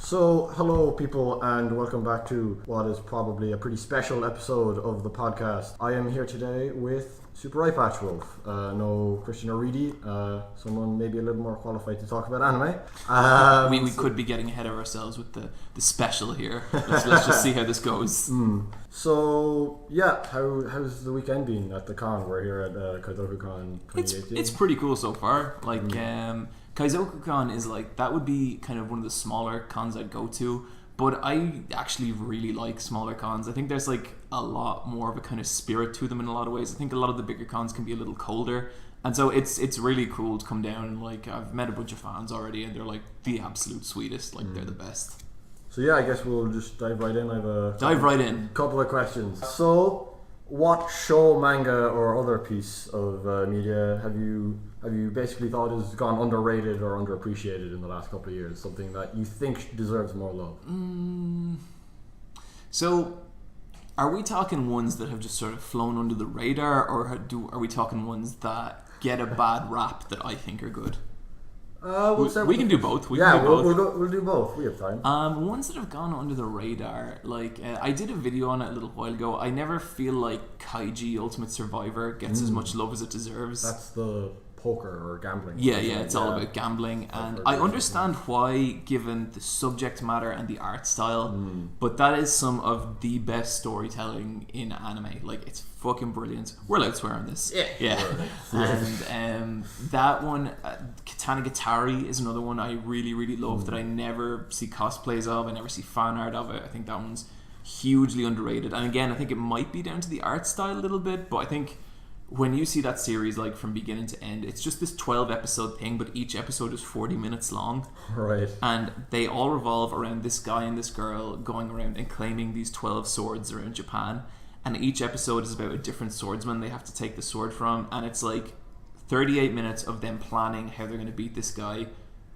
So, hello people, and welcome back to what is probably a pretty special episode of the podcast. I am here today with Super Eyepatch Wolf. No Christian or Reedy, someone maybe a little more qualified to talk about anime. We could be getting ahead of ourselves with the special here. Let's just see how this goes. So, yeah, how's the weekend been at the con? We're here at Kaizoku-Con 2018. It's pretty cool so far. Kaizoku-Con is that would be kind of one of the smaller cons I'd go to, but I actually really like smaller cons. I think there's a lot more of a kind of spirit to them in a lot of ways. I think a lot of the bigger cons can be a little colder, and so it's really cool to come down and I've met a bunch of fans already, and they're the absolute sweetest. They're the best. So yeah, I guess we'll just dive right in. I have a couple of questions. So, what show, manga, or other piece of media have you basically thought has gone underrated or underappreciated in the last couple of years? Something that you think deserves more love? So, are we talking ones that have just sort of flown under the radar, or are we talking ones that get a bad rap that I think are good? We can do both. We'll do both. We have time. Ones that have gone under the radar, I did a video on it a little while ago. I never feel like Kaiji Ultimate Survivor gets as much love as it deserves. That's the poker or gambling. Yeah, it's all about gambling, and I understand why, given the subject matter and the art style. But that is some of the best storytelling in anime. It's fucking brilliant. We're allowed to swear on this. Yeah. And that one, Katana Gatari, is another one I really, really love that I never see cosplays of. I never see fan art of it. I think that one's hugely underrated. And again, I think it might be down to the art style a little bit, but I think when you see that series from beginning to end, it's just this 12 episode thing, but each episode is 40 minutes long. Right. And they all revolve around this guy and this girl going around and claiming these 12 swords around Japan. And each episode is about a different swordsman they have to take the sword from. And it's 38 minutes of them planning how they're going to beat this guy,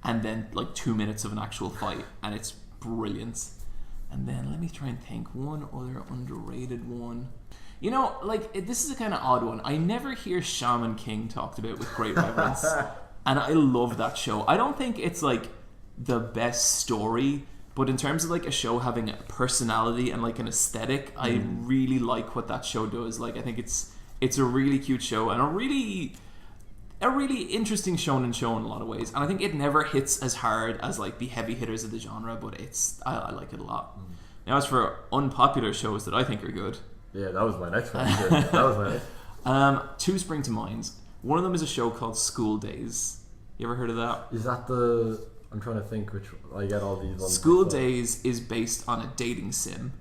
and then 2 minutes of an actual fight. And it's brilliant. And then let me try and think. One other underrated one. This is a kind of odd one. I never hear Shaman King talked about with great reverence. And I love that show. I don't think it's the best story, but in terms of a show having a personality and an aesthetic, I really like what that show does. I think it's a really cute show and a really interesting shonen show in a lot of ways. And I think it never hits as hard as the heavy hitters of the genre, but I like it a lot. Now, as for unpopular shows that I think are good, yeah, that was my next one. Two spring to mind. One of them is a show called School Days. You ever heard of that? Is that I'm trying to think which... I get all these ones. School Days is based on a dating sim.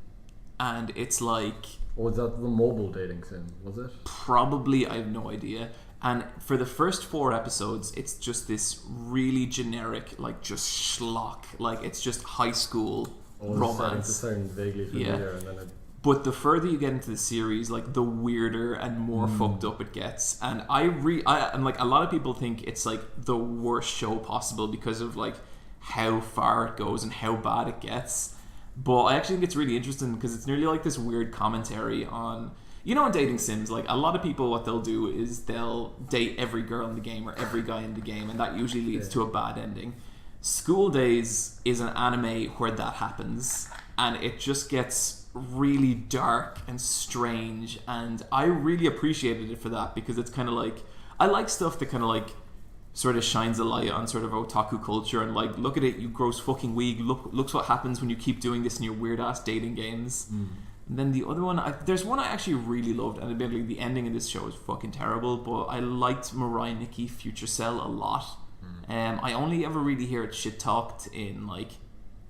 And it's Oh, was that the mobile dating sim? Was it? Probably, I have no idea. And for the first 4 episodes, it's just this really generic, just schlock. It's just high school romance. It's starting to sound vaguely familiar, and then But the further you get into the series, the weirder and more fucked up it gets. And I'm a lot of people think it's the worst show possible because of how far it goes and how bad it gets. But I actually think it's really interesting because it's nearly this weird commentary on, in dating sims, a lot of people, what they'll do is they'll date every girl in the game or every guy in the game, and that usually leads to a bad ending. School Days is an anime where that happens, and it just gets really dark and strange, and I really appreciated it for that, because it's kind of I like stuff that kind of sort of shines a light on sort of otaku culture, and look at it, you gross fucking weeb, looks what happens when you keep doing this in your weird ass dating games. And then the other one, there's one I actually really loved, and admittedly the ending of this show is fucking terrible, but I liked Mirai Nikki Future Cell a lot. I only ever really hear it shit talked in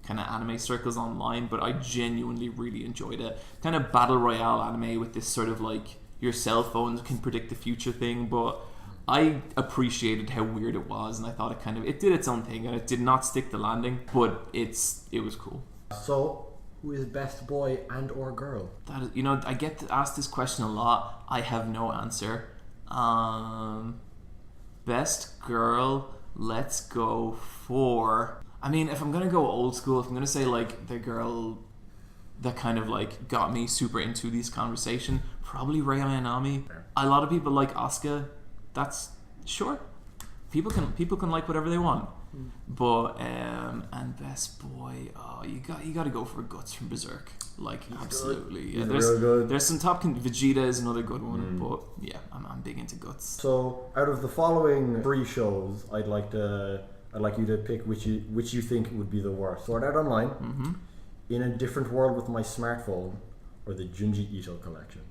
kind of anime circles online, but I genuinely really enjoyed it. Kind of battle royale anime with this sort of your cell phones can predict the future thing, but I appreciated how weird it was, and I thought it did its own thing, and it did not stick the landing, but it was cool. So, who is best boy and or girl? That is, I get asked this question a lot. I have no answer. Best girl, let's go for... I mean, if I'm going to go old school, if I'm going to say the girl that kind of got me super into this conversation, probably Rei Ayanami. A lot of people like Asuka. That's sure. People can like whatever they want. But and best boy, oh, you got to go for Guts from Berserk. Like, he's absolutely, good. Real good. There's some top. Vegeta is another good one, but yeah, I'm big into Guts. So, out of the following 3 shows, I'd like you to pick which you think would be the worst. Sword Art Online, In a Different World with My Smartphone, or the Junji Ito collection.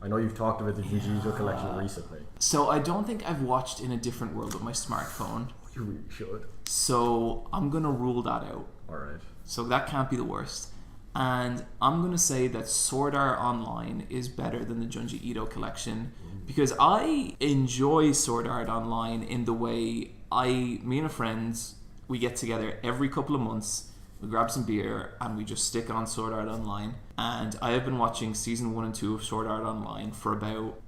I know you've talked about the Junji Ito collection recently. So I don't think I've watched In a Different World with my smartphone. You really should. So I'm gonna rule that out. Alright. So that can't be the worst. And I'm gonna say that Sword Art Online is better than the Junji Ito collection because I enjoy Sword Art Online in the way me and a friend, we get together every couple of months. We grab some beer and we just stick on Sword Art Online. And I have been watching season 1 and 2 of Sword Art Online for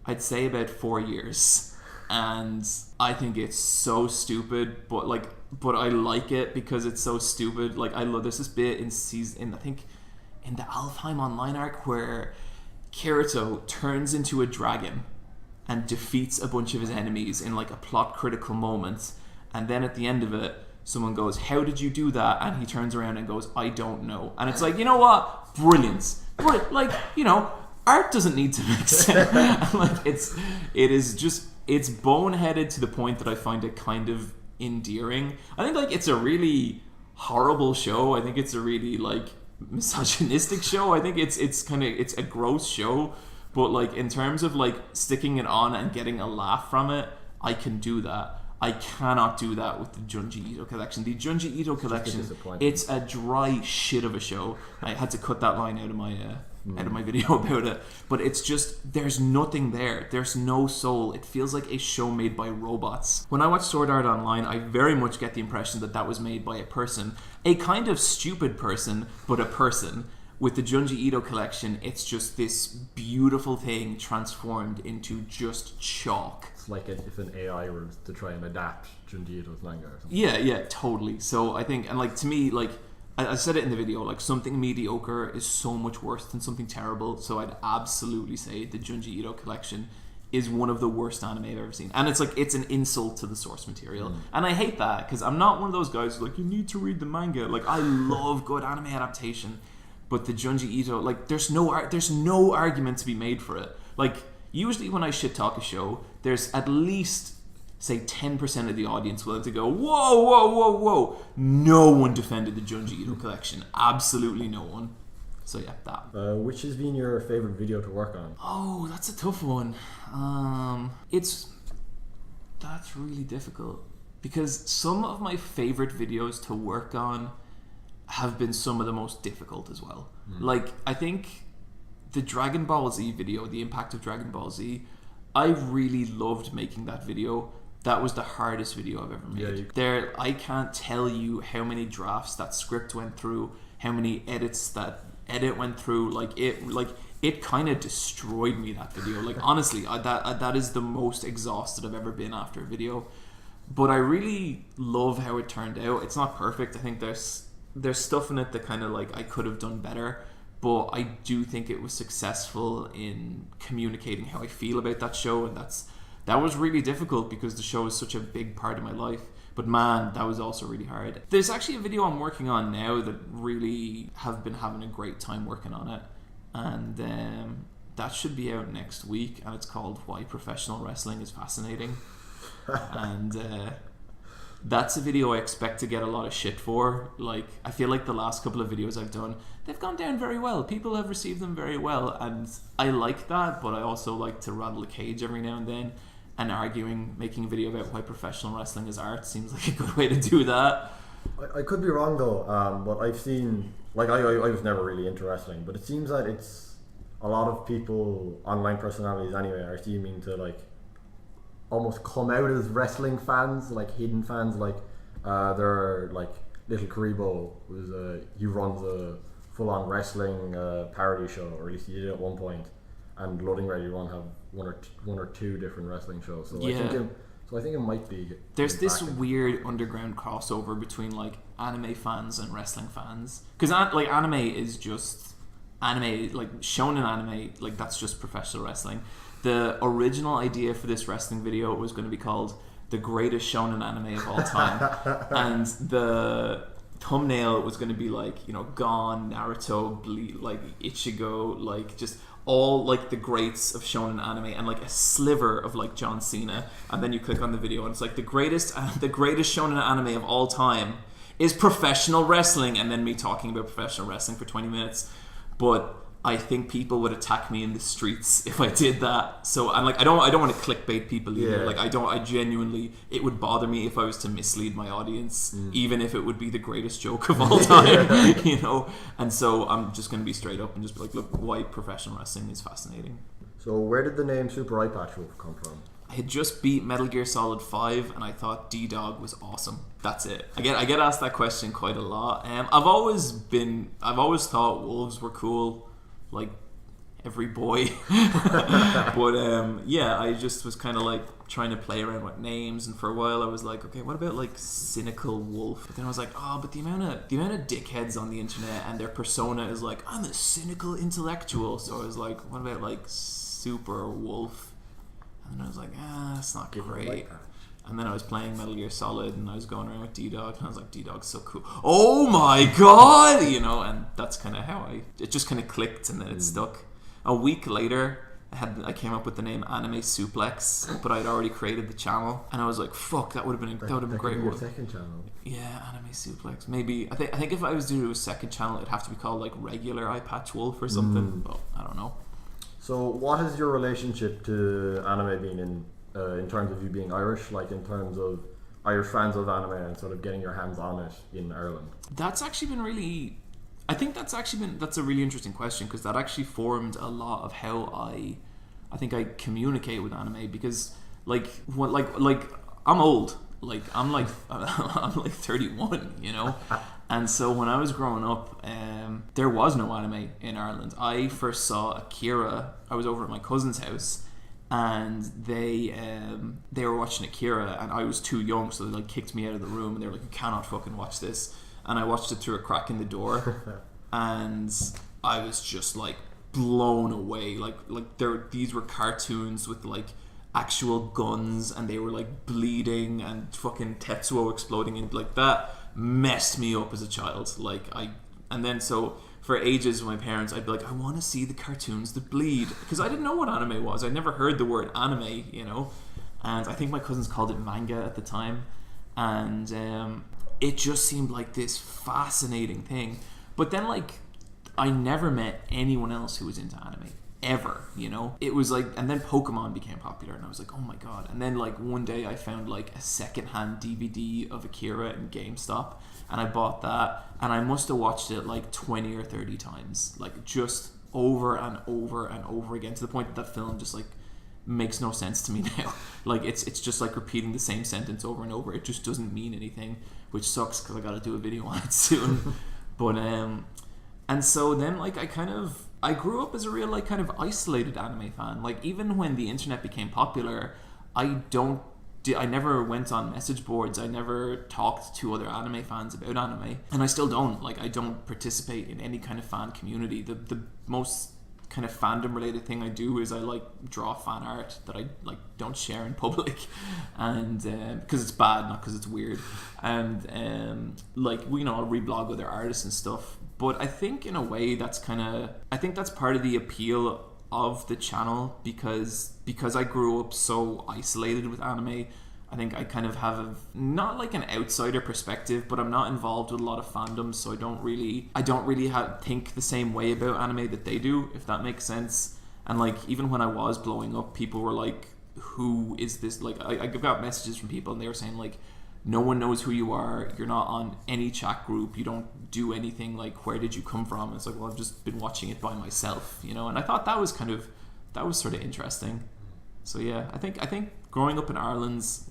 I'd say about 4 years. And I think it's so stupid, but I like it because it's so stupid. Like, I love, there's this bit in I think in the Alfheim Online arc where Kirito turns into a dragon and defeats a bunch of his enemies in like a plot critical moment. And then at the end of it, someone goes, "How did you do that?" And he turns around and goes, "I don't know." And it's like, you know what? Brilliant. But like, you know, art doesn't need to make sense. Like, it's boneheaded to the point that I find it kind of endearing. I think like it's a really horrible show. I think it's a really like misogynistic show. I think it's a gross show. But like in terms of like sticking it on and getting a laugh from it, I can do that. I cannot do that with the Junji Ito collection. The Junji Ito collection, it's a dry shit of a show. I had to cut that line out of my video about it. But it's just, there's nothing there. There's no soul. It feels like a show made by robots. When I watch Sword Art Online, I very much get the impression that was made by a person. A kind of stupid person, but a person. With the Junji Ito collection, it's just this beautiful thing transformed into just chalk. It's like if an AI were to try and adapt Junji Ito's manga or something. Yeah, totally. So I think, and like to me, like I said it in the video, like something mediocre is so much worse than something terrible. So I'd absolutely say the Junji Ito collection is one of the worst anime I've ever seen. And it's like, it's an insult to the source material. And I hate that because I'm not one of those guys who's like, you need to read the manga. Like, I love good anime adaptation. But the Junji Ito, like, there's no argument to be made for it. Like, usually when I shit talk a show, there's at least, say, 10% of the audience willing to go, whoa. No one defended the Junji Ito collection. Absolutely no one. So yeah, that. Which has been your favorite video to work on? Oh, that's a tough one. That's really difficult. Because some of my favorite videos to work on have been some of the most difficult as well. Like, I think the Dragon Ball Z video, the impact of Dragon Ball Z, I really loved making that video. That was the hardest video I've ever made. I can't tell you how many drafts that script went through, how many edits that edit went through. It kind of destroyed me, that video. Like, honestly, that is the most exhausted I've ever been after a video. But I really love how it turned out. It's not perfect. I think there's stuff in it that kind of like I could have done better, but I do think it was successful in communicating how I feel about that show, and that was really difficult because the show is such a big part of my life. But man, that was also really hard. There's actually a video I'm working on now that really have been having a great time working on it, and that should be out next week, and it's called Why Professional Wrestling is Fascinating. And that's a video I expect to get a lot of shit for. Like, I feel like the last couple of videos I've done, they've gone down very well. People have received them very well, and I like that, but I also like to rattle a cage every now and then. And making a video about why professional wrestling is art seems like a good way to do that. I could be wrong though, but I've seen, like, I was never really into wrestling, but it seems that it's a lot of people, online personalities anyway, are seeming to like almost come out as wrestling fans, like hidden fans. Like there are like Little Karibo, he runs a full-on wrestling parody show, or at least he did at one point, and Loading Ready Run have one or two different wrestling shows. So yeah. I think it might be. There's this weird underground crossover between like anime fans and wrestling fans, because like anime is just anime, like shonen anime, like that's just professional wrestling. The original idea for this wrestling video was going to be called the greatest shonen anime of all time, and the thumbnail was going to be like, you know, Gon, Naruto, like Ichigo, like just all like the greats of shonen anime, and like a sliver of like John Cena, and then you click on the video and it's like the greatest shonen anime of all time is professional wrestling, and then me talking about professional wrestling for 20 minutes. But I think people would attack me in the streets if I did that. So I'm like, I don't want to clickbait people either. Like I genuinely, it would bother me if I was to mislead my audience, even if it would be the greatest joke of all time, you know. And so I'm just going to be straight up and just be like, look, why professional wrestling is fascinating. So where did the name Super Eyepatch Wolf come from? I had just beat Metal Gear Solid 5 and I thought D-Dog was awesome. That's it. I get asked that question quite a lot. I've always thought wolves were cool, like every boy. But yeah, I just was kind of like trying to play around with names, and for a while I was like, okay, what about like Cynical Wolf? But then I was like, oh, but the amount of dickheads on the internet and their persona is like, I'm a cynical intellectual. So I was like, what about like Super Wolf? And I was like, that's not great. Like that. And then I was playing Metal Gear Solid and I was going around with D-Dog and I was like, D-Dog's so cool. Oh my god! You know, and that's kind of how it just kind of clicked, and then it stuck. A week later, I came up with the name Anime Suplex, but I'd already created the channel, and I was like, fuck, that would have been a great one. Your second channel. Yeah, Anime Suplex. Maybe I think if I was to do a second channel, it'd have to be called like Regular Eyepatch Wolf or something. But I don't know. So what is your relationship to anime being in terms of you being Irish, like in terms of Irish fans of anime and sort of getting your hands on it in Ireland? That's actually been really... I think that's a really interesting question, because that actually formed a lot of how I think I communicate with anime, because like I'm old. Like I'm like 31, you know. And so when I was growing up, there was no anime in Ireland. I first saw Akira. I was over at my cousin's house, and they were watching Akira, and I was too young, so they like kicked me out of the room, and they were like, "You cannot fucking watch this." And I watched it through a crack in the door, and I was just like blown away. Like these were cartoons with like actual guns, and they were like bleeding, and fucking Tetsuo exploding, and like that messed me up as a child. And then so for ages with my parents, I'd be like, I want to see the cartoons that bleed, because I didn't know what anime was. I never heard the word anime, you know. And I think my cousins called it manga at the time, and it just seemed like this fascinating thing. But then like I never met anyone else who was into anime ever, you know. It was like, and then Pokemon became popular, and I was like, oh my god. And then like one day I found like a secondhand DVD of Akira in GameStop, and I bought that, and I must have watched it like 20 or 30 times, like just over and over and over again, to the point that film just like makes no sense to me now. Like it's just like repeating the same sentence over and over. It just doesn't mean anything, which sucks because I gotta do a video on it soon. But and so then like I grew up as a real like kind of isolated anime fan. Like even when the internet became popular, I never went on message boards. I never talked to other anime fans about anime, and I still don't. Like I don't participate in any kind of fan community. The most kind of fandom related thing I do is I like draw fan art that I like don't share in public, and because it's bad, not because it's weird. And like, you know, I'll reblog other artists and stuff. But I think in a way that's part of the appeal of the channel, because I grew up so isolated with anime. I think I kind of have not like an outsider perspective, but I'm not involved with a lot of fandoms, so I don't really think the same way about anime that they do, if that makes sense. And like even when I was blowing up, people were like, who is this? Like I got messages from people, and they were saying like, no one knows who you are, you're not on any chat group, you don't do anything, like where did you come from? And it's like, well, I've just been watching it by myself, you know. And I thought that was sort of interesting. So yeah, I think growing up in Ireland's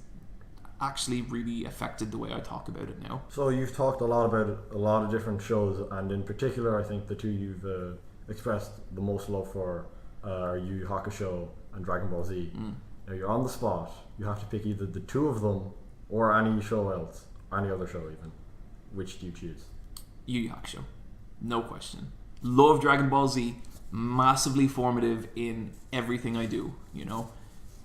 actually really affected the way I talk about it now. So you've talked a lot about a lot of different shows, and in particular I think the two you've expressed the most love for are Yu Yu Hakusho and Dragon Ball Z. Now you're on the spot, you have to pick either the two of them or any show else, or any other show even. Which do you choose? Yu Yu Hakusho, no question. Love Dragon Ball Z, massively formative in everything I do, you know.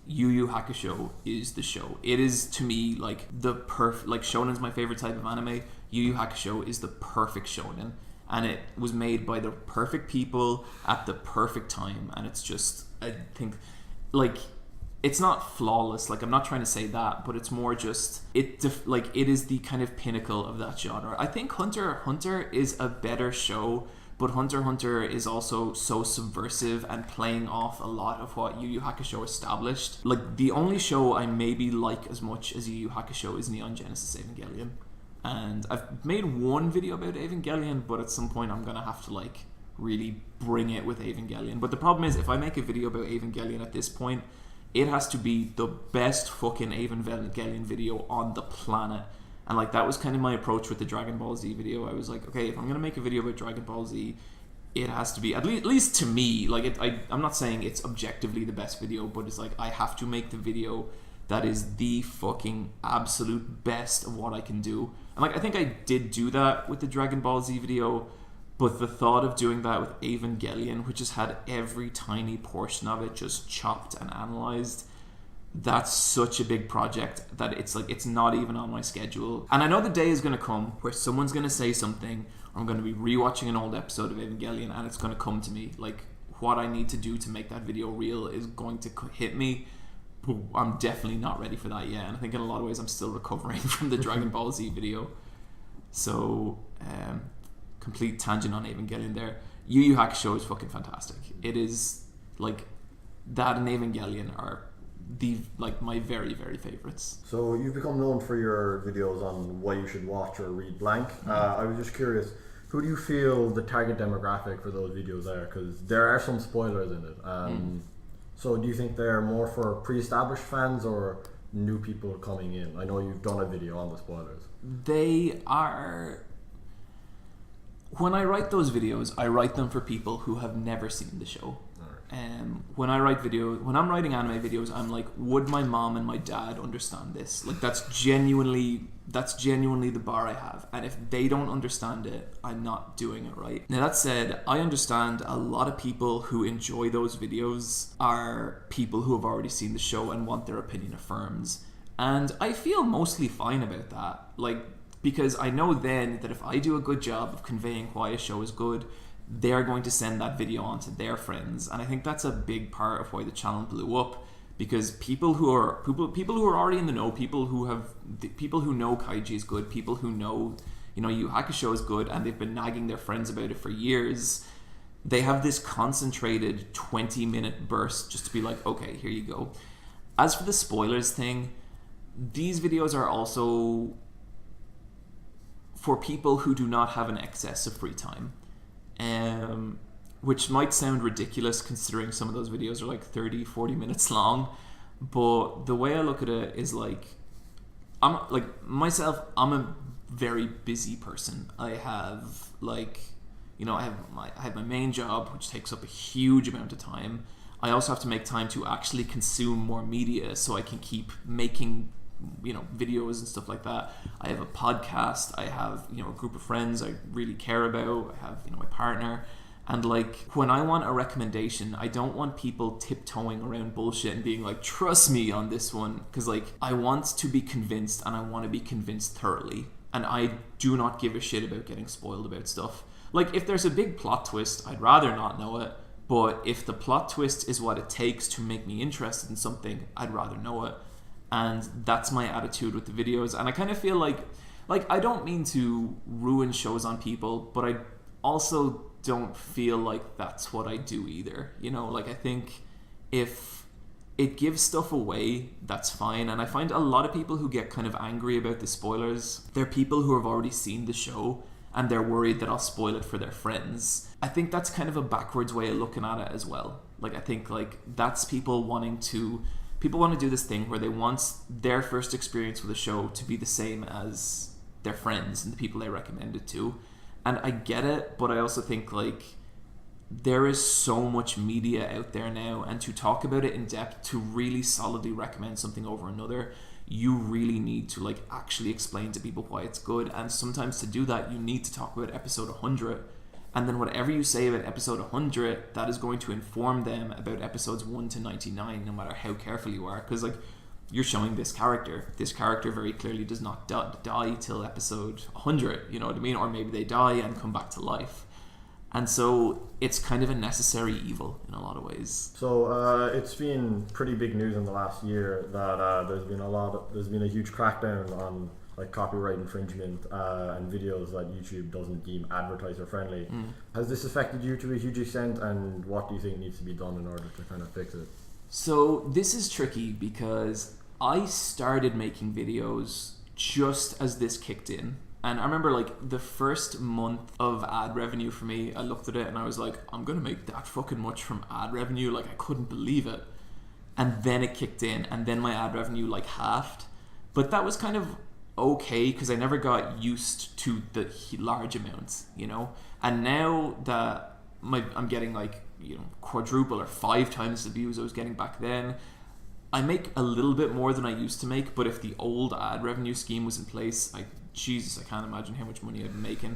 Yu Yu Hakusho is the show. It is, to me, like the perfect, like shonen's my favorite type of anime. Yu Yu Hakusho is the perfect shonen, and it was made by the perfect people at the perfect time. And it's just, I think, like, it's not flawless. Like, I'm not trying to say that, but it's more just it is the kind of pinnacle of that genre. I think Hunter x Hunter is a better show, but Hunter x Hunter is also so subversive and playing off a lot of what Yu Yu Hakusho established. Like, the only show I maybe like as much as Yu Yu Hakusho is Neon Genesis Evangelion. And I've made one video about Evangelion, but at some point I'm going to have to, like, really bring it with Evangelion. But the problem is, if I make a video about Evangelion at this point, it has to be the best fucking Evangelion video on the planet. And, like, that was kind of my approach with the Dragon Ball Z video. I was like, okay, if I'm going to make a video about Dragon Ball Z, it has to be, at least to me, like, I'm not saying it's objectively the best video, but it's like, I have to make the video that is the fucking absolute best of what I can do. And, like, I think I did do that with the Dragon Ball Z video, but the thought of doing that with Evangelion, which has had every tiny portion of it just chopped and analyzed, that's such a big project that it's like, it's not even on my schedule. And I know the day is going to come where someone's going to say something, or I'm going to be rewatching an old episode of Evangelion, and it's going to come to me. Like, what I need to do to make that video real is going to hit me. But I'm definitely not ready for that yet. And I think in a lot of ways I'm still recovering from the Dragon Ball Z video. So, complete tangent on Evangelion there. Yu Yu Hakusho is fucking fantastic. It is, like, that and Evangelion are my very, very favorites. So you've become known for your videos on why you should watch or read blank. I was just curious, who do you feel the target demographic for those videos are? Because there are some spoilers in it. So do you think they're more for pre-established fans or new people coming in? I know you've done a video on the spoilers. They are... When I write those videos, I write them for people who have never seen the show. When I'm writing anime videos, I'm like, would my mom and my dad understand this? Like, that's genuinely the bar I have. And if they don't understand it, I'm not doing it right. Now, that said, I understand a lot of people who enjoy those videos are people who have already seen the show and want their opinion affirmed. And I feel mostly fine about that. Like, because I know then that if I do a good job of conveying why a show is good, they're going to send that video on to their friends. And I think that's a big part of why the channel blew up, because people who are already in the know, people who know Kaiji is good, people who know, Yu Yu Hakusho is good, and they've been nagging their friends about it for years, they have this concentrated 20-minute burst just to be like, okay, here you go. As for the spoilers thing, these videos are also for people who do not have an excess of free time. Which might sound ridiculous considering some of those videos are like 30-40 minutes long, but the way I look at it is like, I'm a very busy person. I have I have my main job, which takes up a huge amount of time. I also have to make time to actually consume more media so I can keep making videos and stuff like that. I have a podcast, I have a group of friends I really care about, I have my partner, and like, when I want a recommendation, I don't want people tiptoeing around bullshit and being like, trust me on this one, because like, I want to be convinced, and I want to be convinced thoroughly, and I do not give a shit about getting spoiled about stuff. Like, if there's a big plot twist, I'd rather not know it, but if the plot twist is what it takes to make me interested in something, I'd rather know it. And that's my attitude with the videos. And I kind of feel like I don't mean to ruin shows on people, but I also don't feel like that's what I do either. Like, I think if it gives stuff away, that's fine. And I find a lot of people who get kind of angry about the spoilers, they're people who have already seen the show and they're worried that I'll spoil it for their friends. I think that's kind of a backwards way of looking at it as well. Like, I think like that's people want to do this thing where they want their first experience with a show to be the same as their friends and the people they recommend it to. And I get it, but I also think like there is so much media out there now, and to talk about it in depth, to really solidly recommend something over another, you really need to like actually explain to people why it's good. And sometimes to do that, you need to talk about episode 100. And then whatever you say about episode 100, that is going to inform them about episodes 1 to 99, no matter how careful you are. Because, like, you're showing this character. This character very clearly does not die till episode 100, you know what I mean? Or maybe they die and come back to life. And so it's kind of a necessary evil in a lot of ways. So it's been pretty big news in the last year that there's been a huge crackdown on like copyright infringement and videos that YouTube doesn't deem advertiser friendly. Has this affected you to a huge extent, and what do you think needs to be done in order to kind of fix it? So this is tricky because I started making videos just as this kicked in. And I remember like the first month of ad revenue for me, I looked at it and I was like, I'm going to make that fucking much from ad revenue. Like, I couldn't believe it. And then it kicked in, and then my ad revenue like halved. But that was kind of okay because I never got used to the large amounts, you know. And now that I'm getting like, you know, quadruple or 5 times the views I was getting back then, I make a little bit more than I used to make. But if the old ad revenue scheme was in place, I can't imagine how much money I'd be making.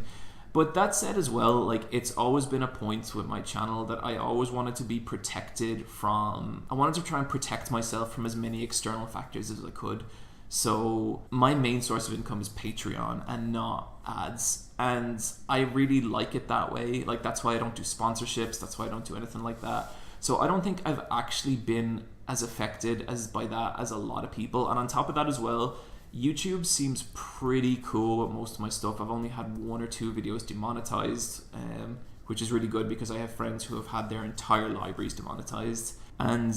But that said as well, like, it's always been a point with my channel that I always wanted to be protected from. I wanted to try and protect myself from as many external factors as I could. So my main source of income is Patreon and not ads. And I really like it that way. Like, that's why I don't do sponsorships. That's why I don't do anything like that. So I don't think I've actually been as affected by that as a lot of people. And on top of that as well, YouTube seems pretty cool with most of my stuff. I've only had 1 or 2 videos demonetized, which is really good because I have friends who have had their entire libraries demonetized. And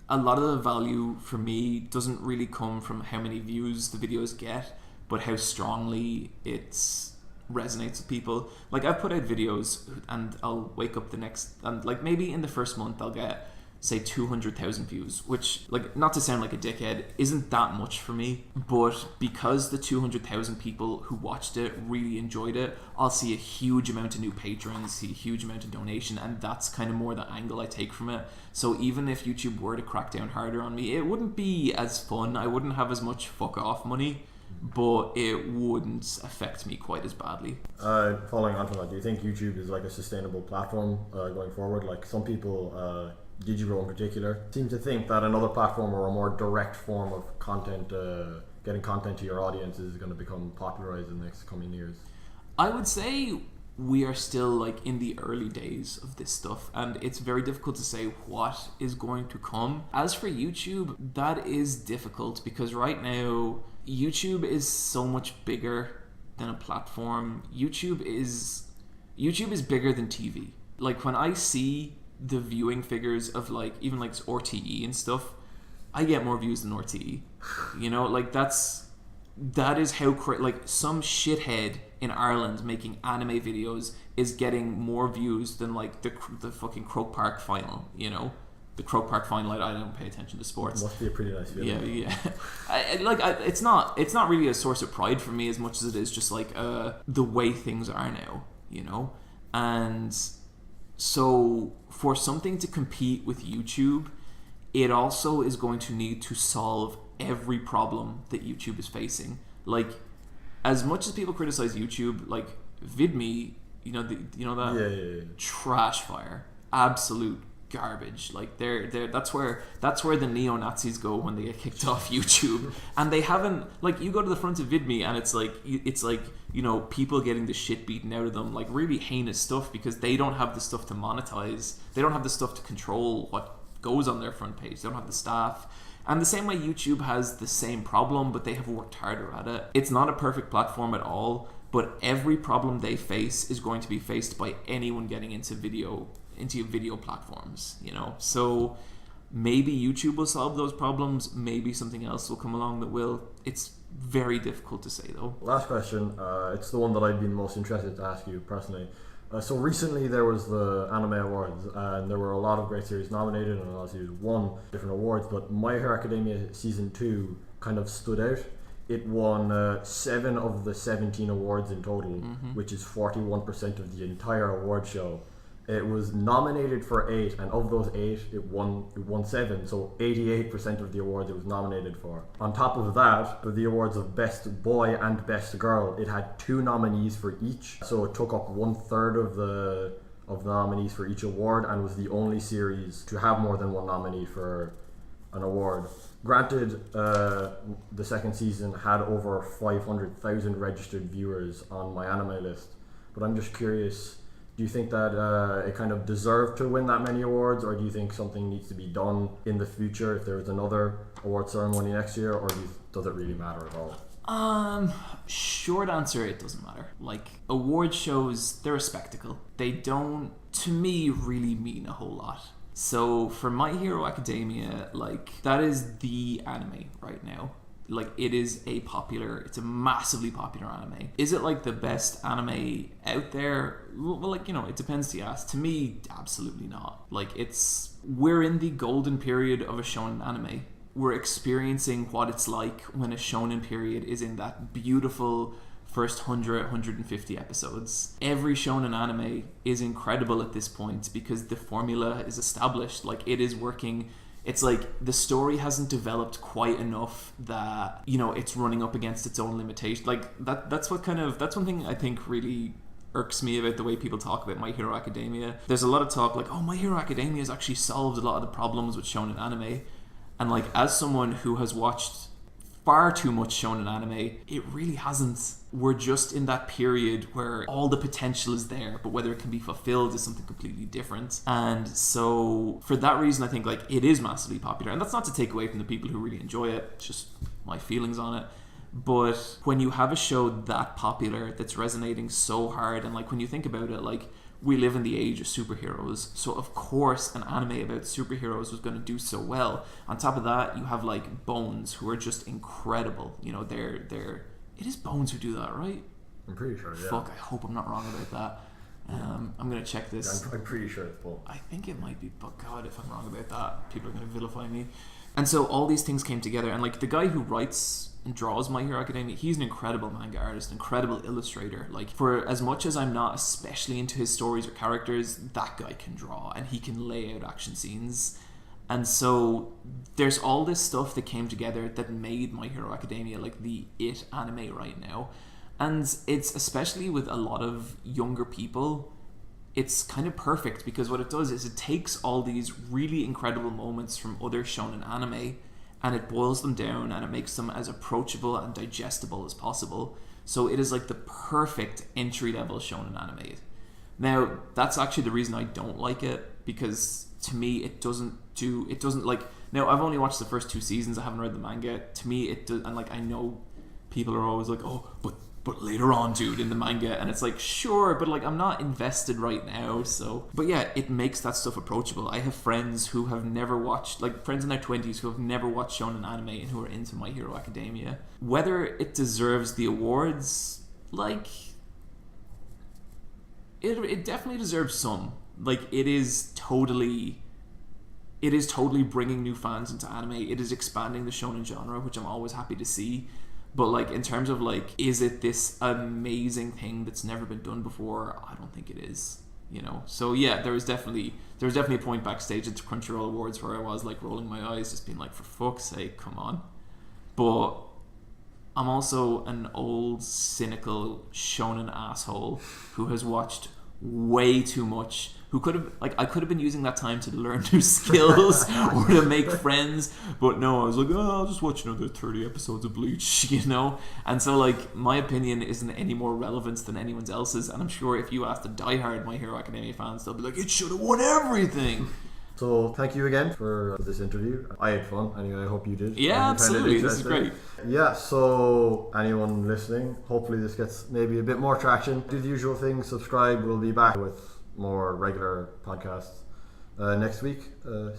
a lot of the value for me doesn't really come from how many views the videos get, but how strongly it resonates with people. Like, I've put out videos and I'll wake up and like maybe in the first month I'll get, say, 200,000 views, which, like, not to sound like a dickhead, isn't that much for me. But because the 200,000 people who watched it really enjoyed it, I'll see a huge amount of new patrons, see a huge amount of donation, and that's kind of more the angle I take from it. So even if YouTube were to crack down harder on me, it wouldn't be as fun. I wouldn't have as much fuck off money, but it wouldn't affect me quite as badly. Following on from that, do you think YouTube is like a sustainable platform going forward? Like, some people, Digibro in particular, seem to think that another platform or a more direct form of content, getting content to your audience, is going to become popularized in the next coming years. I would say we are still like in the early days of this stuff, and it's very difficult to say what is going to come. As for YouTube, that is difficult because right now YouTube is so much bigger than a platform. YouTube is bigger than TV. Like, when I see the viewing figures of like even like RTE and stuff, I get more views than RTE. You know, like that is how like some shithead in Ireland making anime videos is getting more views than like the fucking Croke Park final. You know, the Croke Park final. I don't pay attention to sports. It must be a pretty nice video. Yeah. It's not really a source of pride for me as much as it is just like the way things are now. You know, and so for something to compete with YouTube, it also is going to need to solve every problem that YouTube is facing. Like, as much as people criticize YouTube, like VidMe, you know that trash fire, absolute garbage. Like, that's where the neo-Nazis go when they get kicked off YouTube. And they haven't, like, you go to the front of VidMe and it's like you know, people getting the shit beaten out of them, like really heinous stuff, because they don't have the stuff to monetize. They don't have the stuff to control what goes on their front page. They don't have the staff. And the same way YouTube has the same problem, but they have worked harder at it. It's not a perfect platform at all, but every problem they face is going to be faced by anyone getting into video platforms, you know. So maybe YouTube will solve those problems, maybe something else will come along that will. It's very difficult to say, though. Last question, it's the one that I'd been most interested to ask you personally. So recently there was the Anime Awards, and there were a lot of great series nominated, and a lot of series won different awards, but My Hero Academia Season 2 kind of stood out. It won 7 of the 17 awards in total, which is 41% of the entire award show. It was nominated for 8, and of those 8, it won 7. So 88% of the awards it was nominated for. On top of that, for the awards of Best Boy and Best Girl, it had 2 nominees for each. So it took up 1/3 of the nominees for each award, and was the only series to have more than one nominee for an award. Granted, the second season had over 500,000 registered viewers on my anime list, but I'm just curious, do you think that it kind of deserved to win that many awards, or do you think something needs to be done in the future if there was another award ceremony next year, or does it really matter at all? Short answer, it doesn't matter. Like, award shows, they're a spectacle. They don't, to me, really mean a whole lot. So for My Hero Academia, like, that is the anime right now. Like, it's a massively popular anime. Is it like the best anime out there? Well, like, you know, it depends to you ask. To me, absolutely not. Like, we're in the golden period of a shonen anime. We're experiencing what it's like when a shonen period is in that beautiful first 100, 150 episodes. Every shonen anime is incredible at this point because the formula is established. Like, it is working. It's like the story hasn't developed quite enough that, you know, it's running up against its own limitation. Like, that's one thing I think really irks me about the way people talk about My Hero Academia. There's a lot of talk like, oh, My Hero Academia has actually solved a lot of the problems with shonen anime. And like, as someone who has watched far too much shonen anime, it really hasn't. We're just in that period where all the potential is there, but whether it can be fulfilled is something completely different. And so for that reason, I think like it is massively popular, and that's not to take away from the people who really enjoy it. It's just my feelings on it. But when you have a show that popular that's resonating so hard, and like when you think about it, like, we live in the age of superheroes, so of course an anime about superheroes was going to do so well. On top of that, you have like Bones, who are just incredible. You know, it is Bones who do that, right? I'm pretty sure, yeah. Fuck, I hope I'm not wrong about that. I'm going to check this. I'm pretty sure it's Bones. I think it might be, but God, if I'm wrong about that, people are going to vilify me. And so all these things came together, and like the guy who writes and draws My Hero Academia, he's an incredible manga artist, an incredible illustrator. Like, for as much as I'm not especially into his stories or characters, that guy can draw and he can lay out action scenes. And so there's all this stuff that came together that made My Hero Academia like the it anime right now. And it's, especially with a lot of younger people, it's kind of perfect, because what it does is it takes all these really incredible moments from other shonen anime and it boils them down and it makes them as approachable and digestible as possible. So it is like the perfect entry-level shonen anime. Now, that's actually the reason I don't like it, because to me it doesn't like, now I've only watched the first 2 seasons, I haven't read the manga. To me it does, and like I know people are always like, oh, but later on, dude, in the manga, and it's like, sure, but like I'm not invested right now. So, but yeah, it makes that stuff approachable. I have friends who have never watched, like friends in their 20s who have never watched shonen anime and who are into My Hero Academia. Whether it deserves the awards, like it definitely deserves some. Like, it is totally bringing new fans into anime. It is expanding the shonen genre, which I'm always happy to see. But like, in terms of like, is it this amazing thing that's never been done before? I don't think it is, you know. So yeah, there was definitely a point backstage at the Crunchyroll Awards where I was like rolling my eyes, just being like, for fuck's sake, come on. But I'm also an old, cynical shonen asshole who has watched way too much, who could have, like, I could have been using that time to learn new skills or to make friends, but no, I was like, oh, I'll just watch another 30 episodes of Bleach, you know. And so like, my opinion isn't any more relevant than anyone's else's, and I'm sure if you ask the diehard My Hero Academia fans, they'll be like, it should have won everything. So thank you again for this interview. I had fun. Anyway, I hope you did. Yeah, absolutely. This is great. Yeah, so anyone listening, hopefully this gets maybe a bit more traction. Do the usual thing, subscribe. We'll be back with more regular podcasts next week.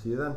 See you then.